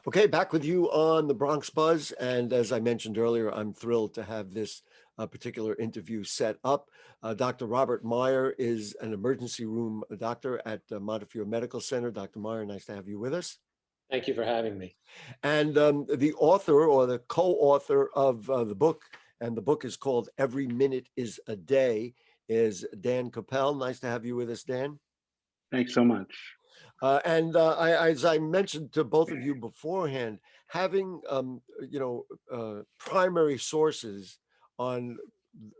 Okay, back with you on the Bronx Buzz. And as I mentioned earlier, I'm thrilled to have this particular interview set up. Dr. Robert Meyer is an emergency room doctor at Montefiore Medical Center. Dr. Meyer, nice to have you with us. Thank you for having me. And the author or the co-author of the book, and the book is called Every Minute is a Day, is Dan Koeppel. Nice to have you with us, Dan. Thanks so much. As I mentioned to both of you beforehand, having primary sources on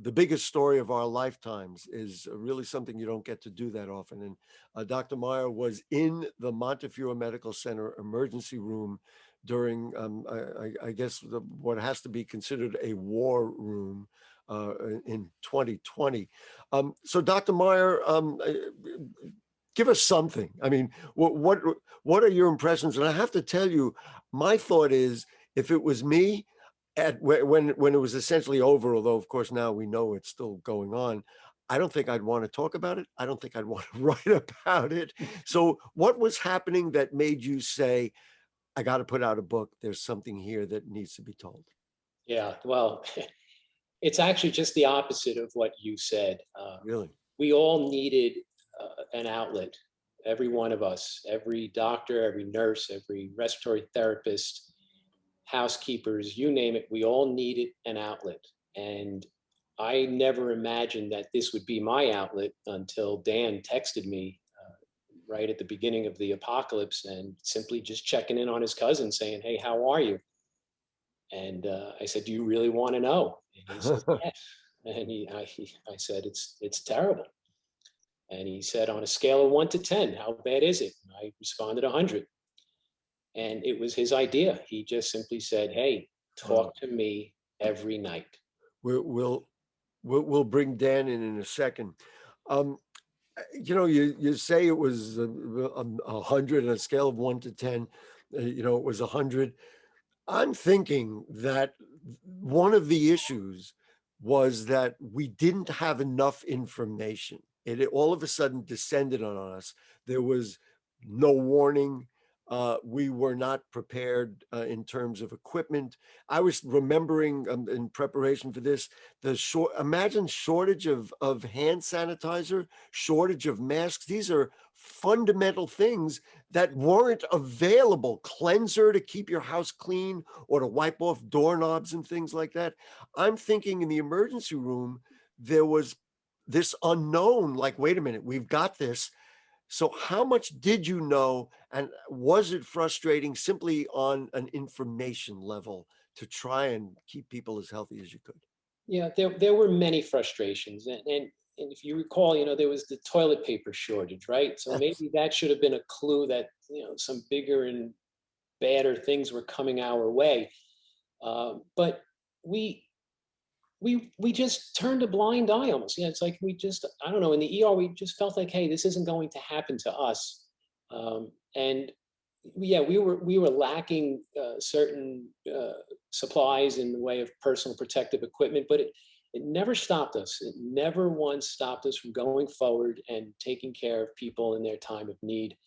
the biggest story of our lifetimes is really something you don't get to do that often. And Dr. Meyer was in the Montefiore Medical Center emergency room during, I guess, what has to be considered a war room in 2020. So, Dr. Meyer, give us something. I mean, what are your impressions? And I have to tell you, my thought is, if it was me when it was essentially over, although of course now we know it's still going on, I don't think I'd want to talk about it. I don't think I'd want to write about it. So what was happening that made you say, I got to put out a book? There's something here that needs to be told. Yeah, well, it's actually just the opposite of what you said. Really? We all needed an outlet, every one of us, every doctor, every nurse, every respiratory therapist, housekeepers, you name it, we all needed an outlet. And I never imagined that this would be my outlet until Dan texted me right at the beginning of the apocalypse and simply just checking in on his cousin saying, hey, how are you? And I said, do you really want to know? And he said, yes. And I said, it's terrible. And he said, on a scale of 1 to 10, how bad is it? And I responded 100. And it was his idea. He just simply said, hey, talk to me every night. We'll bring Dan in a second. You say it was 100 on a scale of 1 to 10. It was 100. I'm thinking that one of the issues was that we didn't have enough information. It all of a sudden descended on us. There was no warning. We were not prepared in terms of equipment. I was remembering in preparation for this, imagine shortage of hand sanitizer, shortage of masks. These are fundamental things that weren't available. Cleanser to keep your house clean or to wipe off doorknobs and things like that. I'm thinking in the emergency room, there was this unknown, like, wait a minute, we've got this. So how much did you know? And was it frustrating simply on an information level to try and keep people as healthy as you could? Yeah, there were many frustrations. And if you recall, there was the toilet paper shortage, right? So maybe that should have been a clue that, some bigger and badder things were coming our way. But we just turned a blind eye almost. Yeah, it's like I don't know, in the ER, we just felt like, hey, this isn't going to happen to us. And yeah, we were lacking certain supplies in the way of personal protective equipment, but it never stopped us. It never once stopped us from going forward and taking care of people in their time of need.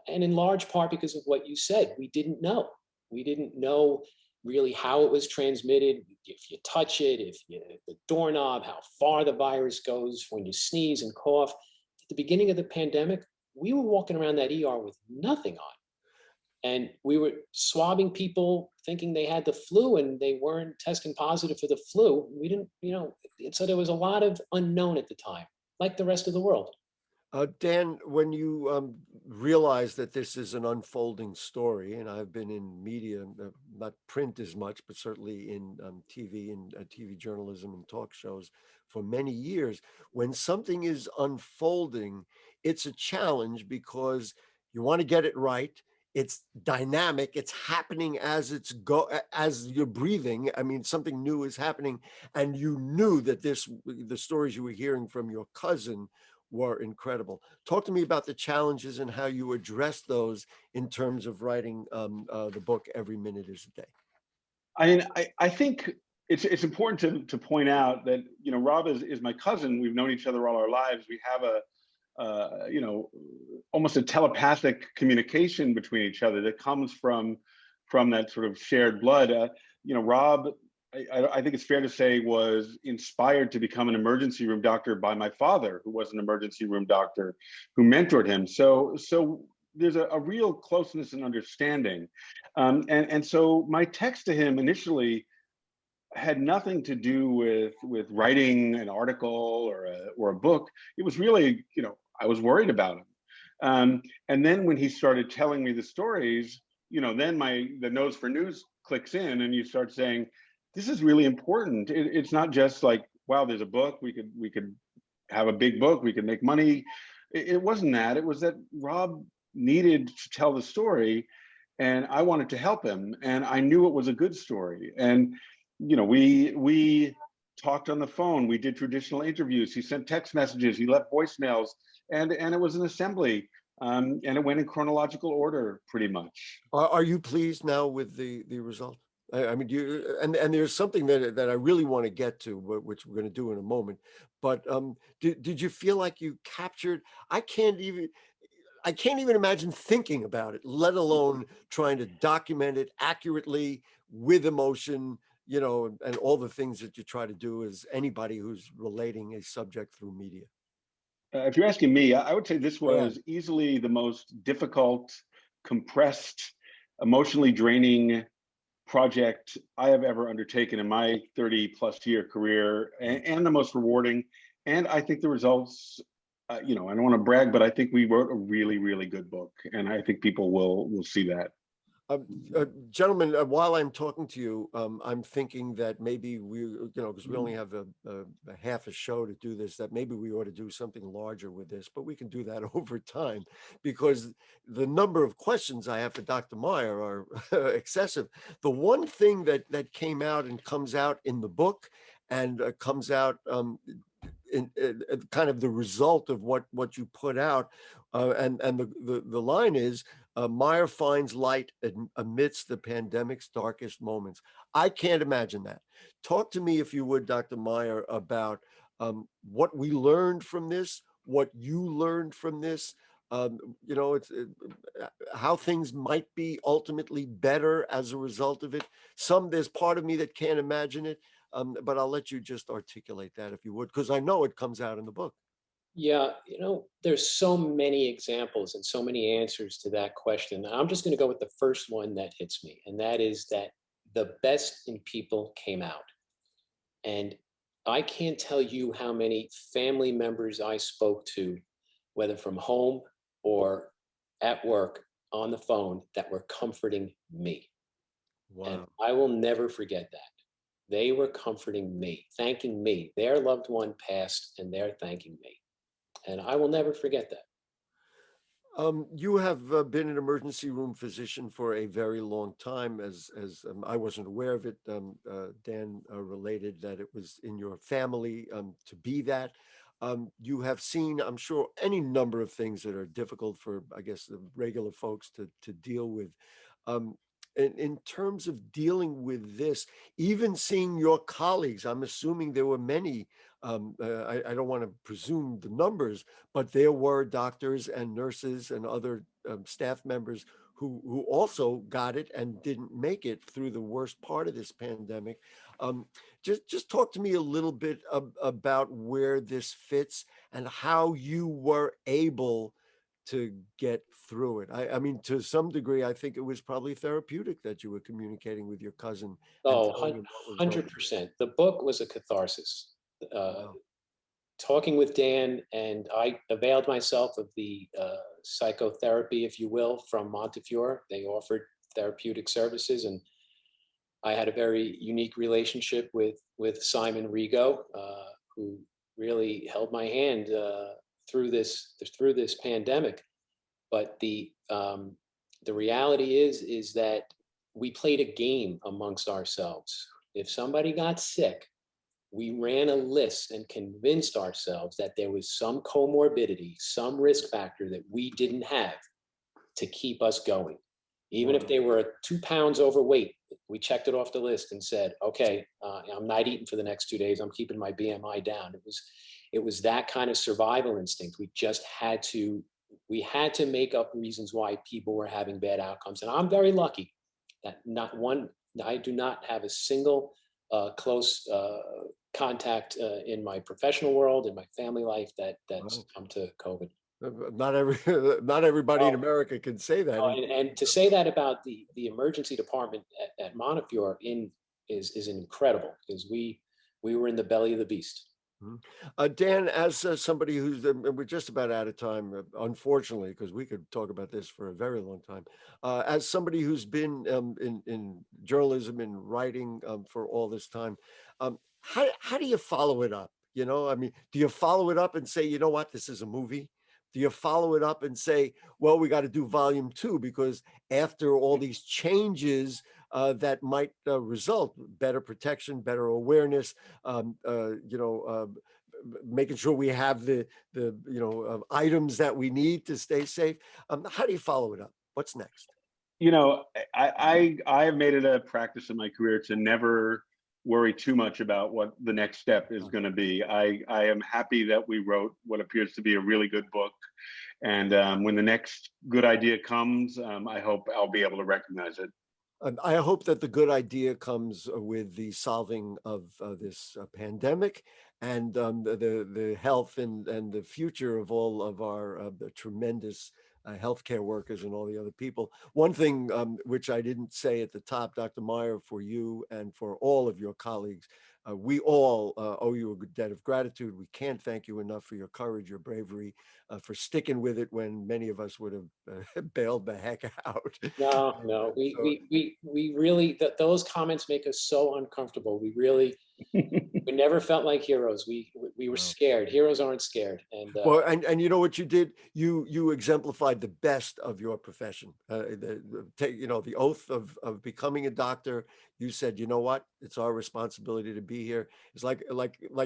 And in large part because of what you said, we didn't know. We didn't know really how it was transmitted, if you touch it, the doorknob, how far the virus goes when you sneeze and cough. At the beginning of the pandemic, we were walking around that ER with nothing on. And we were swabbing people thinking they had the flu and they weren't testing positive for the flu. We didn't, so there was a lot of unknown at the time, like the rest of the world. Dan, when you realize that this is an unfolding story, and I've been in media, not print as much, but certainly in TV and TV journalism and talk shows for many years, when something is unfolding, it's a challenge because you want to get it right. It's dynamic. It's happening as as you're breathing. I mean, something new is happening, and you knew that the stories you were hearing from your cousin were incredible. Talk to me about the challenges and how you address those in terms of writing the book Every Minute is a Day. I mean, I think it's important to point out that Rob is my cousin. We've known each other all our lives. We have you know, almost a telepathic communication between each other that comes from that sort of shared blood. You know, Rob, I think it's fair to say, was inspired to become an emergency room doctor by my father, who was an emergency room doctor, who mentored him. So there's a real closeness and understanding. And so my text to him initially had nothing to do with writing an article or a book. It was really, you know, I was worried about him. And then when he started telling me the stories, you know, then the nose for news clicks in, and you start saying, this is really important. It's not just like, wow, there's a book, we could have a big book, we could make money. It wasn't that. It was that Rob needed to tell the story, and I wanted to help him, and I knew it was a good story. And you know, we talked on the phone, we did traditional interviews, he sent text messages, he left voicemails, and it was an assembly. And it went in chronological order, pretty much. Are you pleased now with the result? I mean, and there's something that I really want to get to, which we're going to do in a moment. But did you feel like you captured? I can't even imagine thinking about it, let alone trying to document it accurately with emotion, you know, and all the things that you try to do as anybody who's relating a subject through media. If you're asking me, I would say this Yeah. was easily the most difficult, compressed, emotionally draining project I have ever undertaken in my 30 plus year career, and the most rewarding. And I think the results, you know, I don't want to brag, but I think we wrote a really, really good book, and I think people will see that. Gentlemen, while I'm talking to you, I'm thinking that maybe we, you know, because we only have a half a show to do this, that maybe we ought to do something larger with this, but we can do that over time, because the number of questions I have for Dr. Meyer are excessive. The one thing that came out and comes out in the book and comes out in kind of the result of what you put out, and the line is, Meyer finds light amidst the pandemic's darkest moments. I can't imagine that. Talk to me, if you would, Dr. Meyer, about what we learned from this, what you learned from this. You know, it's how things might be ultimately better as a result of it. There's part of me that can't imagine it, but I'll let you just articulate that, if you would, because I know it comes out in the book. Yeah, you know, there's so many examples and so many answers to that question. I'm just going to go with the first one that hits me, and that is that the best in people came out. And I can't tell you how many family members I spoke to, whether from home or at work on the phone, that were comforting me. And Wow. I will never forget that. They were comforting me, thanking me. Their loved one passed and they're thanking me. And I will never forget that. You have been an emergency room physician for a very long time, as I wasn't aware of it. Dan related that it was in your family to be that. You have seen, I'm sure, any number of things that are difficult for, I guess, the regular folks to deal with. Um, in terms of dealing with this, even seeing your colleagues, I'm assuming there were many. I don't want to presume the numbers, but there were doctors and nurses and other staff members who also got it and didn't make it through the worst part of this pandemic. Just talk to me a little bit about where this fits and how you were able to get through it. I mean, to some degree, I think it was probably therapeutic that you were communicating with your cousin and Oh, telling him what was going on. 100%. The book was a catharsis. Uh, Wow. Talking with Dan, and I availed myself of the psychotherapy, if you will, from Montefiore. They offered therapeutic services, and I had a very unique relationship with Simon Rigo, who really held my hand through this pandemic. But the reality is that we played a game amongst ourselves. If somebody got sick, we ran a list and convinced ourselves that there was some comorbidity, some risk factor that we didn't have to keep us going. Even if they were 2 pounds overweight, we checked it off the list and said, okay, I'm not eating for the next 2 days. I'm keeping my BMI down. It was that kind of survival instinct. We just had to make up reasons why people were having bad outcomes. And I'm very lucky that I do not have a single close contact in my professional world, in my family life that's come to COVID. Not everybody in America can say that. And to say that about the emergency department at Montefiore is incredible, because we were in the belly of the beast. Dan, as somebody who's, we're just about out of time, unfortunately, because we could talk about this for a very long time. As somebody who's been in journalism and writing for all this time, how do you follow it up? You know, I mean, do you follow it up and say, you know what, this is a movie? Do you follow it up and say, well, we got to do volume 2 because after all these changes that might result, better protection, better awareness, making sure we have the items that we need to stay safe. How do you follow it up? What's next? You know, I have made it a practice in my career to never worry too much about what the next step is going to be. I am happy that we wrote what appears to be a really good book. And when the next good idea comes, I hope I'll be able to recognize it. I hope that the good idea comes with the solving of this pandemic and the health and the future of all of our the tremendous healthcare workers and all the other people. One thing which I didn't say at the top, Dr. Meyer, for you and for all of your colleagues, we all owe you a good debt of gratitude. We can't thank you enough for your courage, your bravery, for sticking with it when many of us would have bailed the heck out. No, we really, those comments make us so uncomfortable. We never felt like heroes. We were scared. Heroes aren't scared. And well, and you know what you did? You exemplified the best of your profession. The oath of becoming a doctor. You said, you know what? It's our responsibility to be here. It's like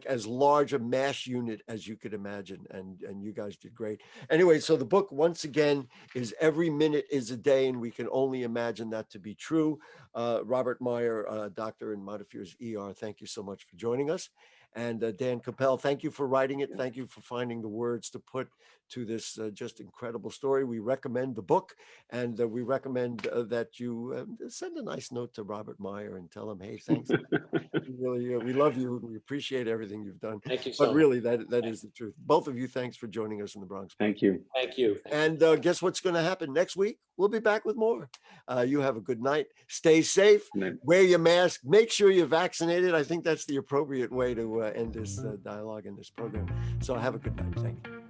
as large a MASH unit as you could imagine, and you guys did great. Anyway, so the book once again is Every Minute is a Day, and we can only imagine that to be true. Robert Meyer, doctor in Montefiore's ER, thank you so much for joining us. And Dan Koeppel, thank you for writing it. Thank you for finding the words to put to this just incredible story. We recommend the book, and we recommend that you send a nice note to Robert Meyer and tell him, hey, thanks. We love you. We appreciate everything you've done. thank you so much. But really, that is the truth. Both of you, thanks for joining us in the Bronx. Thank you. Thank you. And guess what's going to happen next week? We'll be back with more. You have a good night. Stay safe. Wear your mask. Make sure you're vaccinated. I think that's the appropriate way to end this dialogue in this program. So have a good night. Thank you.